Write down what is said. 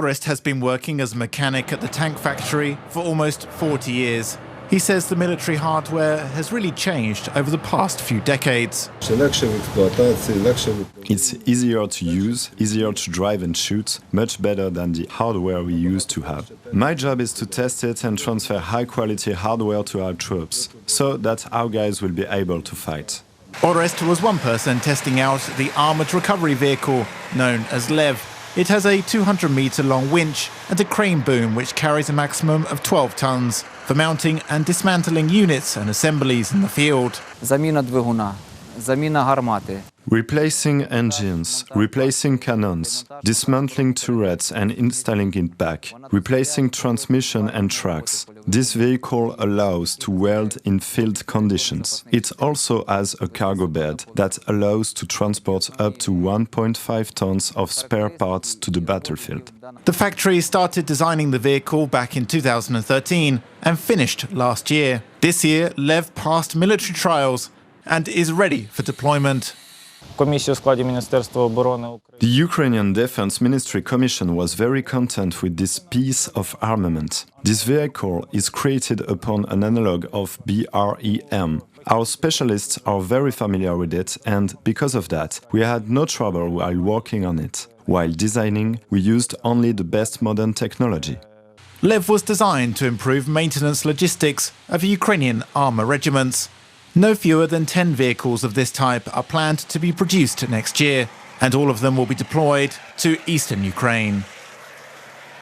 Orest has been working as a mechanic at the tank factory for almost 40 years. He says the military hardware has really changed over the past few decades. It's easier to use, easier to drive and shoot, much better than the hardware we used to have. My job is to test it and transfer high-quality hardware to our troops, so that our guys will be able to fight. Orest was one person testing out the armoured recovery vehicle, known as Lviv. It has a 200-metre-long winch and a crane boom which carries a maximum of 12 tons for mounting and dismantling units and assemblies in the field. Заміна двигуна, заміна гармати. Replacing engines, replacing cannons, dismantling turrets and installing it back, replacing transmission and tracks. This vehicle allows to weld in field conditions. It also has a cargo bed that allows to transport up to 1.5 tons of spare parts to the battlefield. The factory started designing the vehicle back in 2013 and finished last year. This year, Lviv passed military trials and is ready for deployment. The Ukrainian Defense Ministry Commission was very content with this piece of armament. This vehicle is created upon an analog of BREM. Our specialists are very familiar with it, and because of that, we had no trouble while working on it. While designing, we used only the best modern technology. Lviv was designed to improve maintenance logistics of Ukrainian armour regiments. No fewer than 10 vehicles of this type are planned to be produced next year, and all of them will be deployed to eastern Ukraine.